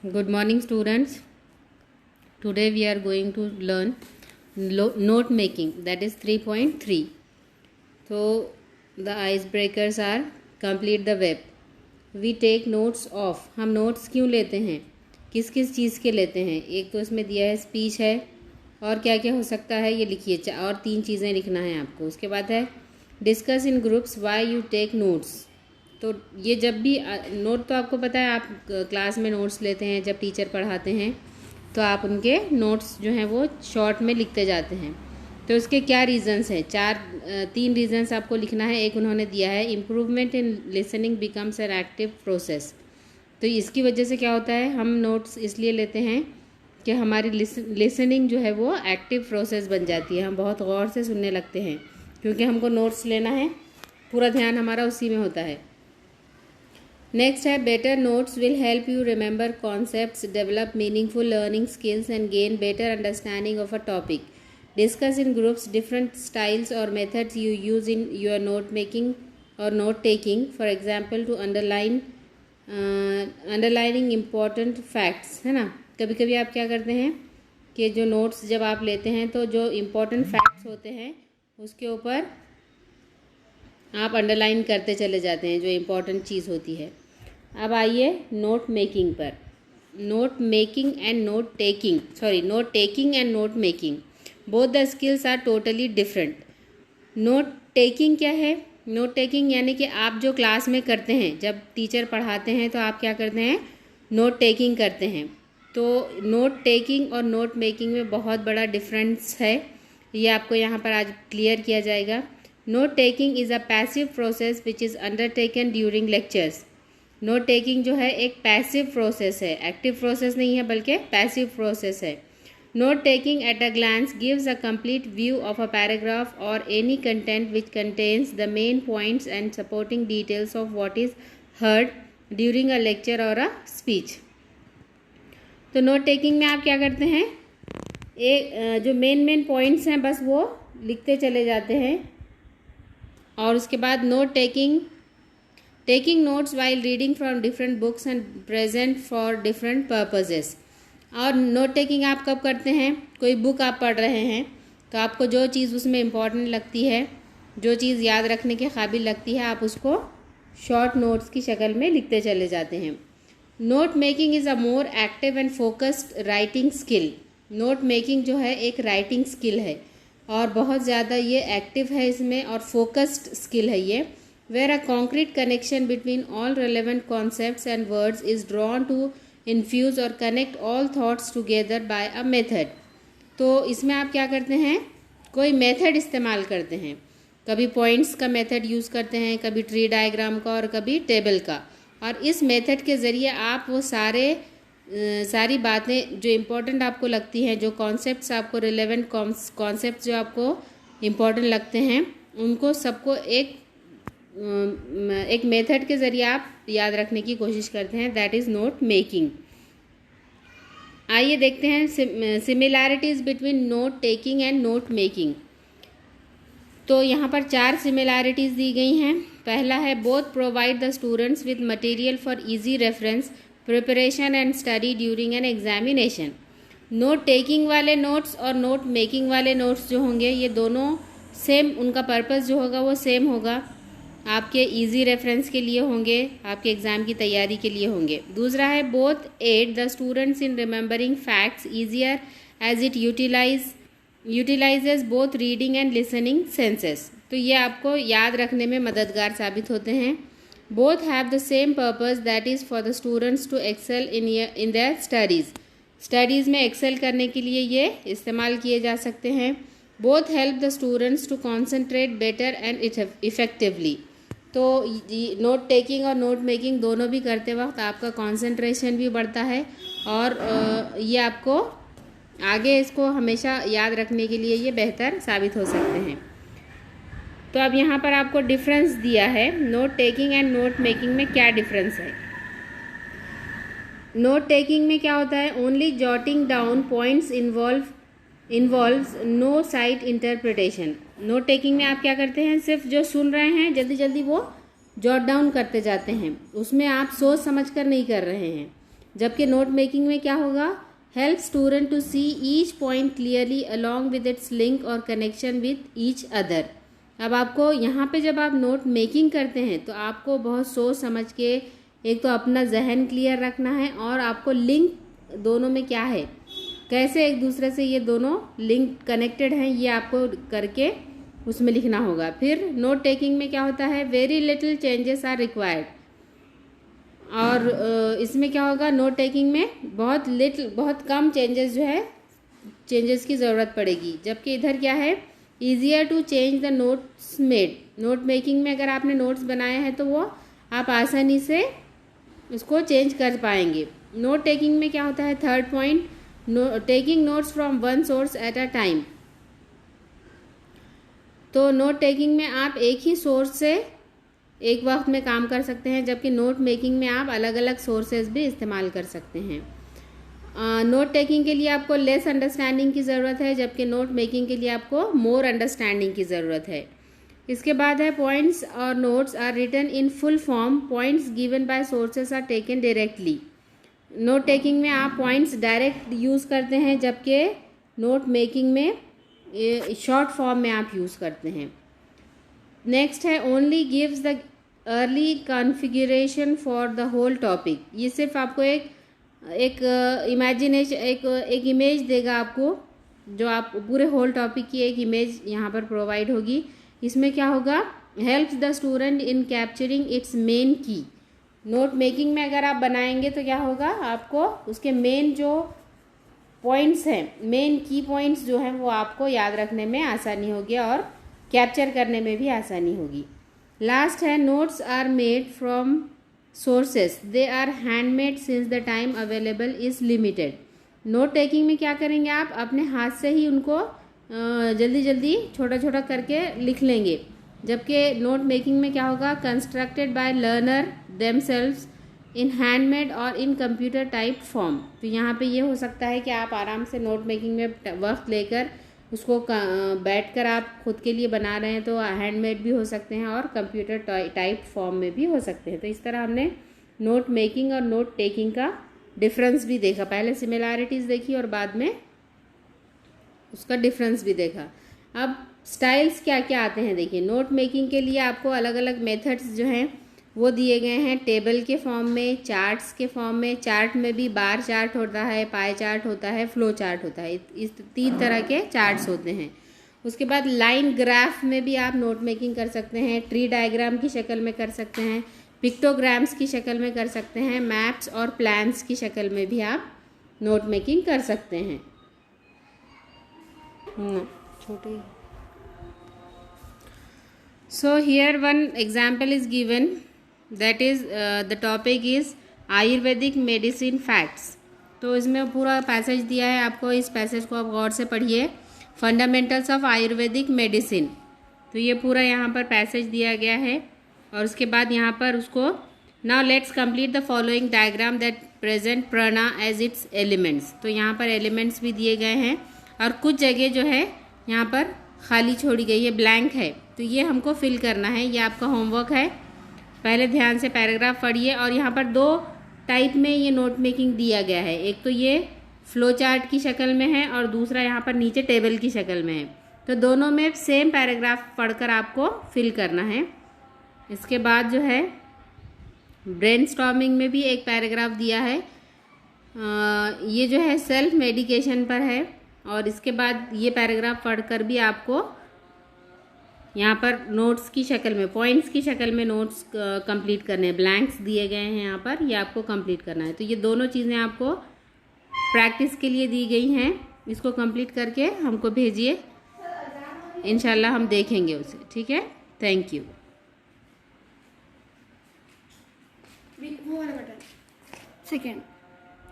Good morning, students. Today we are going to learn note making, that is 3.3. So the icebreakers are complete the web. We take notes of. हम notes क्यों लेते हैं, किस किस चीज़ के लेते हैं? एक तो इसमें दिया है स्पीच है, और क्या क्या हो सकता है ये लिखिए, और 3 चीज़ें लिखना है आपको। उसके बाद है discuss in groups why you take notes. तो ये जब भी नोट, तो आपको पता है आप क्लास में नोट्स लेते हैं, जब टीचर पढ़ाते हैं तो आप उनके नोट्स जो हैं वो शॉर्ट में लिखते जाते हैं। तो इसके क्या रीज़न्स हैं? 3 रीज़न्स आपको लिखना है। एक उन्होंने दिया है improvement in listening becomes an active process. तो इसकी वजह से क्या होता है, हम नोट्स इसलिए लेते हैं कि हमारी लिसनिंग जो है वो एक्टिव प्रोसेस बन जाती है। हम बहुत गौर से सुनने लगते हैं, क्योंकि हमको नोट्स लेना है, पूरा ध्यान हमारा उसी में होता है। नेक्स्ट है better notes will help you remember concepts, develop meaningful learning skills and gain better understanding of a topic. Discuss in groups different styles और methods you use in your note making और note taking. For example to underlining important facts, है ना। कभी कभी आप क्या करते हैं कि जो नोट्स जब आप लेते हैं तो जो इम्पोर्टेंट फैक्ट्स होते हैं उसके ऊपर आप अंडरलाइन करते चले जाते हैं, जो इम्पोर्टेंट चीज़ होती है। अब आइए नोट मेकिंग पर। Note making and note taking, note taking and note making, both the skills are totally different. Note taking क्या है? नोट टेकिंग यानी कि आप जो क्लास में करते हैं, जब टीचर पढ़ाते हैं तो आप क्या करते हैं, नोट टेकिंग करते हैं। तो नोट टेकिंग और नोट मेकिंग में बहुत बड़ा डिफरेंस है, ये आपको यहाँ पर आज क्लियर किया जाएगा। Note taking is a passive process which is undertaken during lectures. Note taking जो है एक पैसिव प्रोसेस है, एक्टिव प्रोसेस नहीं है बल्कि पैसिव प्रोसेस है। Note taking at a glance gives a complete view of a paragraph और any content which contains the main points and supporting details of what is heard during a lecture और a speech. तो note taking में आप क्या करते हैं, जो main points हैं बस वो लिखते चले जाते हैं। और उसके बाद note taking notes while reading from different books and present for different purposes. और नोट टेकिंग आप कब करते हैं, कोई बुक आप पढ़ रहे हैं तो आपको जो चीज़ उसमें इम्पॉर्टेंट लगती है, जो चीज़ याद रखने के काबिल लगती है, आप उसको शॉर्ट नोट्स की शक्ल में लिखते चले जाते हैं। Note making is a more active and focused writing skill. Note making जो है एक राइटिंग स्किल है और बहुत ज़्यादा ये एक्टिव है इसमें, और फोकस्ड स्किल है ये। Where a concrete connection between all relevant concepts and words is drawn to infuse और connect all thoughts together by a method. तो इसमें आप क्या करते हैं, कोई मेथड इस्तेमाल करते हैं। कभी पॉइंट्स का मेथड यूज़ करते हैं, कभी ट्री डायग्राम का और कभी टेबल का। और इस मेथड के ज़रिए आप वो सारी बातें जो इम्पोर्टेंट आपको लगती हैं, जो कॉन्सेप्ट्स आपको रिलेवेंट कॉन्सेप्ट्स जो आपको इम्पोर्टेंट लगते हैं, उनको सबको एक मेथड के ज़रिए आप याद रखने की कोशिश करते हैं। That is note making. आइए देखते हैं similarities between note taking and note making. तो यहाँ पर 4 सिमिलैरिटीज़ दी गई हैं। पहला है both provide the students with material for easy reference, preparation and study during an examination. Note taking वाले नोट्स और नोट मेकिंग वाले नोट्स जो होंगे, ये दोनों सेम, उनका पर्पस जो होगा वो सेम होगा, आपके इजी रेफरेंस के लिए होंगे, आपके एग्ज़ाम की तैयारी के लिए होंगे। दूसरा है both aid the students in remembering facts easier as it utilises both reading and listening senses. तो ये आपको याद रखने में मददगार साबित होते हैं। Both have the same purpose, that is for the students to excel in their studies में एक्सेल करने के लिए ये इस्तेमाल किए जा सकते हैं। Both help the students to concentrate better and effectively. तो नोट टेकिंग और नोट मेकिंग दोनों भी करते वक्त आपका कॉन्सेंट्रेशन भी बढ़ता है, और ये आपको आगे इसको हमेशा याद रखने के लिए ये बेहतर साबित हो सकते हैं। तो अब यहाँ पर आपको डिफरेंस दिया है, note taking and note making में क्या डिफरेंस है। नोट टेकिंग में क्या होता है, only jotting down points involves no sight interpretation. Note taking में आप क्या करते हैं, सिर्फ जो सुन रहे हैं जल्दी जल्दी वो जॉट डाउन करते जाते हैं, उसमें आप सोच समझ कर नहीं कर रहे हैं। जबकि नोट मेकिंग में क्या होगा, help student to see each point clearly along with its link और कनेक्शन विद ईच अदर। अब आपको यहाँ पे जब आप नोट मेकिंग करते हैं तो आपको बहुत सोच समझ के एक तो अपना जहन क्लियर रखना है और आपको लिंक दोनों में क्या है, कैसे एक दूसरे से ये दोनों लिंक कनेक्टेड हैं, ये आपको करके उसमें लिखना होगा। फिर नोट टेकिंग में क्या होता है, very little changes are required, और इसमें क्या होगा, नोट टेकिंग में बहुत कम चेंजेस जो है चेंजेस की ज़रूरत पड़ेगी। जबकि इधर क्या है, easier to change the notes made. Note making में अगर आपने नोट्स बनाए हैं तो वो आप आसानी से उसको चेंज कर पाएंगे। नोट टेकिंग में क्या होता है, third point, taking notes from one source at a time. तो नोट टेकिंग में आप एक ही सोर्स से एक वक्त में काम कर सकते हैं, जबकि नोट मेकिंग में आप अलग अलग सोर्सेज भी इस्तेमाल कर सकते हैं। नोट टेकिंग के लिए आपको लेस अंडरस्टैंडिंग की ज़रूरत है, जबकि नोट मेकिंग के लिए आपको मोर अंडरस्टैंडिंग की ज़रूरत है। इसके बाद है पॉइंट्स और notes are written in full form, points given by sources are taken directly. Note taking में आप पॉइंट्स डायरेक्ट यूज़ करते हैं, जबकि नोट मेकिंग में शॉर्ट फॉर्म में आप यूज़ करते हैं। नेक्स्ट है only gives the early configuration for the whole topic. ये सिर्फ आपको एक इमेजिनेशन एक इमेज देगा आपको, जो आप पूरे होल टॉपिक की एक इमेज यहाँ पर प्रोवाइड होगी। इसमें क्या होगा, helps the student in capturing it's main की। नोट मेकिंग में अगर आप बनाएंगे तो क्या होगा, आपको उसके मेन जो पॉइंट्स हैं, मेन की पॉइंट्स जो हैं वो आपको याद रखने में आसानी होगी और कैप्चर करने में भी आसानी होगी। लास्ट है notes are made from sources, they are handmade since the time available is limited. Note taking में क्या करेंगे, आप अपने हाथ से ही उनको जल्दी जल्दी छोटा छोटा करके लिख लेंगे, जबकि नोट मेकिंग में क्या होगा, constructed by learner themselves in handmade और इन कंप्यूटर टाइप फॉर्म। तो यहाँ पे ये हो सकता है कि आप आराम से नोट मेकिंग में वक्त लेकर उसको बैठकर आप खुद के लिए बना रहे हैं तो हैंडमेड भी हो सकते हैं और कंप्यूटर टाइप फॉर्म में भी हो सकते हैं। तो इस तरह हमने नोट मेकिंग और नोट टेकिंग का डिफरेंस भी देखा, पहले सिमिलैरिटीज़ देखी और बाद में उसका डिफरेंस भी देखा। अब स्टाइल्स क्या क्या आते हैं देखिए। नोट मेकिंग के लिए आपको अलग अलग मेथड्स जो हैं वो दिए गए हैं, टेबल के फॉर्म में, चार्ट्स के फॉर्म में। चार्ट में भी बार चार्ट होता है, पाई चार्ट होता है, फ्लो चार्ट होता है, इस 3 तरह के चार्ट्स होते हैं। उसके बाद लाइन ग्राफ में भी आप नोट मेकिंग कर सकते हैं, ट्री डायग्राम की शक्ल में कर सकते हैं, पिक्टोग्राम्स की शक्ल में कर सकते हैं, मैप्स और प्लान्स की शक्ल में भी आप नोट मेकिंग कर सकते हैं। छोटे so here one example is given, that is the topic is Ayurvedic medicine facts. तो इसमें पूरा पैसेज दिया है आपको, इस पैसेज को आप गौर से पढ़िए। फंडामेंटल्स ऑफ आयुर्वेदिक मेडिसिन, तो ये पूरा यहाँ पर पैसेज दिया गया है। और उसके बाद यहाँ पर उसको, now let's complete the following diagram that present प्राणा एज इट्स एलिमेंट्स। तो यहाँ पर एलिमेंट्स भी दिए गए हैं और कुछ जगह जो है यहाँ पर खाली छोड़ी गई है, ब्लैंक है, तो ये हमको फिल करना है। ये आपका होमवर्क है, पहले ध्यान से पैराग्राफ पढ़िए। और यहाँ पर 2 टाइप में ये नोट मेकिंग दिया गया है, एक तो ये फ्लो चार्ट की शक्ल में है और दूसरा यहाँ पर नीचे टेबल की शक्ल में है। तो दोनों में सेम पैराग्राफ पढ़कर आपको फिल करना है। इसके बाद जो है ब्रेनस्टॉर्मिंग में भी एक पैराग्राफ दिया है, ये जो है सेल्फ मेडिकेशन पर है। और इसके बाद ये पैराग्राफ पढ़कर भी आपको यहाँ पर नोट्स की शक्ल में, पॉइंट्स की शक्ल में नोट्स कंप्लीट करने हैं, ब्लैंक्स दिए गए हैं यहाँ पर, ये आपको कंप्लीट करना है। तो ये दोनों चीज़ें आपको प्रैक्टिस के लिए दी गई हैं, इसको कंप्लीट करके हमको भेजिए, इंशाल्लाह हम देखेंगे उसे। ठीक है, थैंक यू। वो वाला बटन सेकेंड